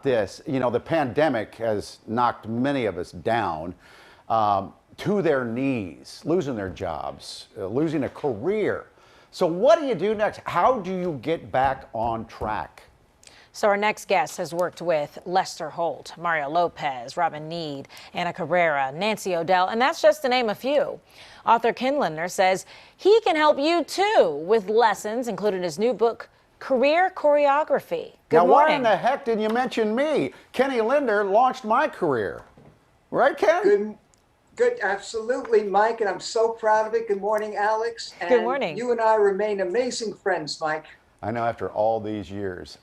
this. You know, the pandemic has knocked many of us down to their knees, losing their jobs, losing a career. So what do you do next? How do you get back on track? So our next guest has worked with Lester Holt, Mario Lopez, Robin Need, Anna Cabrera, Nancy O'Dell, and that's just to name a few. Author Ken Lindner says he can help you too with lessons included in his new book, Career Choreography. Good now, morning. why in the heck did you mention me? Kenny Lindner launched my career. Right, Ken? Good, absolutely, Mike, and I'm so proud of it. Good morning, Alex. And good morning. You and I remain amazing friends, Mike. I know, after all these years.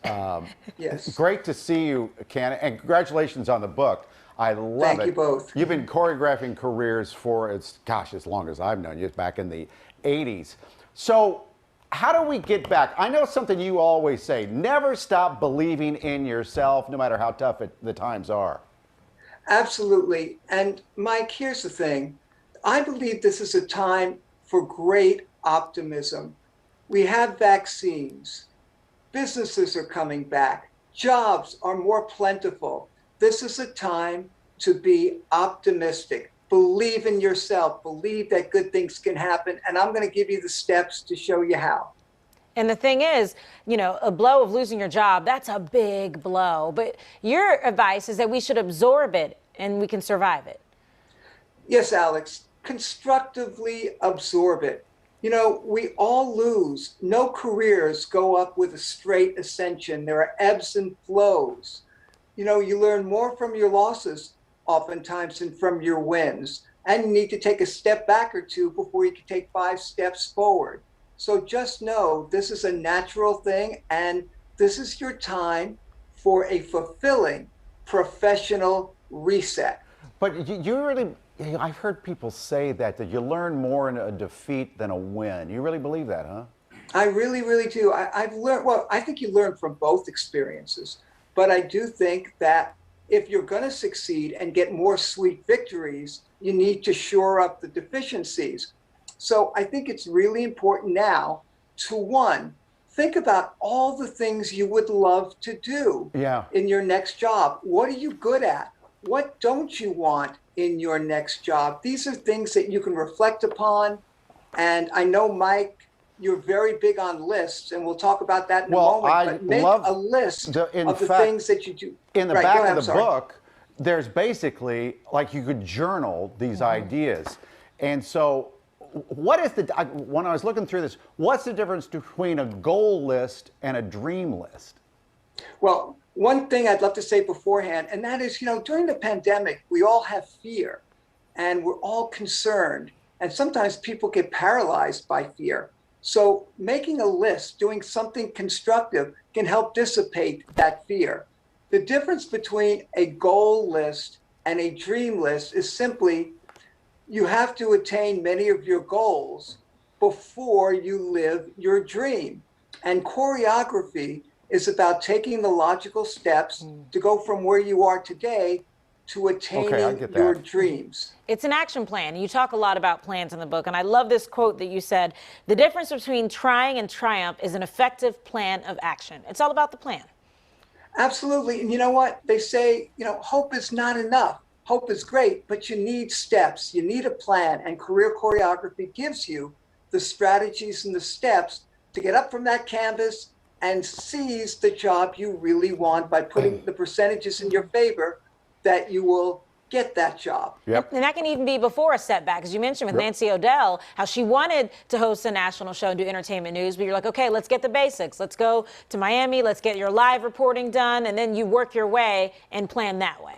Yes. Great to see you, Ken, and congratulations on the book. I love it. Thank you both. You've been choreographing careers for, as long as I've known you, back in the 80s. So how do we get back? I know something you always say, never stop believing in yourself, no matter how tough the times are. Absolutely. And Mike, here's the thing. I believe this is a time for great optimism. We have vaccines. Businesses are coming back. Jobs are more plentiful. This is a time to be optimistic. Believe in yourself. Believe that good things can happen. And I'm going to give you the steps to show you how. And the thing is, you know, a blow of losing your job, that's a big blow. But your advice is that we should absorb it and we can survive it. Yes, Alex, constructively absorb it. You know, we all lose. No careers go up with a straight ascension. There are ebbs and flows. You know, you learn more from your losses oftentimes than from your wins. And you need to take a step back or two before you can take 5 steps forward. So just know this is a natural thing, and this is your time for a fulfilling professional reset. But you really, I've heard people say that you learn more in a defeat than a win. You really believe that, huh? I really, really do. I've learned, well, I think you learn from both experiences, but I do think that if you're going to succeed and get more sweet victories, you need to shore up the deficiencies. So I think it's really important now to, one, think about all the things you would love to do in your next job. What are you good at? What don't you want in your next job? These are things that you can reflect upon. And I know, Mike, you're very big on lists, and we'll talk about that in a moment. But make a list of the things that you do. In the back of the book, there's basically, like, you could journal these ideas. And so what is when I was looking through this, what's the difference between a goal list and a dream list? Well, one thing I'd love to say beforehand, and that is, you know, during the pandemic, we all have fear and we're all concerned. And sometimes people get paralyzed by fear. So making a list, doing something constructive can help dissipate that fear. The difference between a goal list and a dream list is simply you have to attain many of your goals before you live your dream. And choreography is about taking the logical steps to go from where you are today to attaining your dreams. It's an action plan. You talk a lot about plans in the book, and I love this quote that you said, the difference between trying and triumph is an effective plan of action. It's all about the plan. Absolutely. And you know what? They say, you know, hope is not enough. Hope is great, but you need steps. You need a plan, and career choreography gives you the strategies and the steps to get up from that canvas and seize the job you really want by putting the percentages in your favor that you will get that job. Yep. And that can even be before a setback, as you mentioned with Nancy O'Dell, how she wanted to host a national show and do entertainment news, but you're like, okay, let's get the basics. Let's go to Miami, let's get your live reporting done, and then you work your way and plan that way.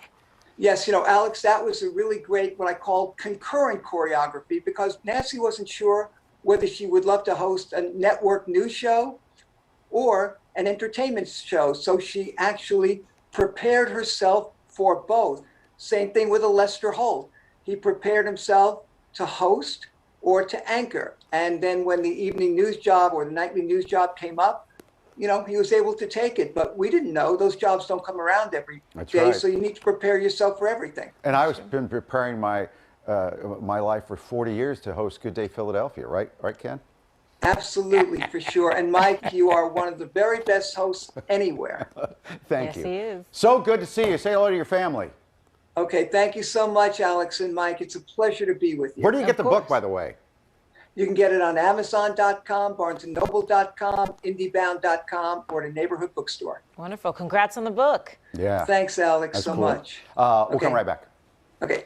Yes, you know, Alex, that was a really great, what I call concurrent choreography, because Nancy wasn't sure whether she would love to host a network news show or an entertainment show. So she actually prepared herself for both. Same thing with a Lester Holt. He prepared himself to host or to anchor. And then when the evening news job or the nightly news job came up, you know, he was able to take it. But we didn't know those jobs don't come around every day. So you need to prepare yourself for everything. And I've been preparing my life for 40 years to host Good Day Philadelphia, right? Right, Ken? Absolutely, for sure. And Mike, you are one of the very best hosts anywhere. Thank Yes, you. he is. So good to see you. Say hello to your family. Okay, thank you so much, Alex and Mike. It's a pleasure to be with you. Where do you get the book, course. by the way? You can get it on Amazon.com, BarnesandNoble.com, IndieBound.com, or the neighborhood bookstore. Wonderful. Congrats on the book. Yeah. Thanks, Alex, That's so cool. much. We'll Okay. come right back. Okay.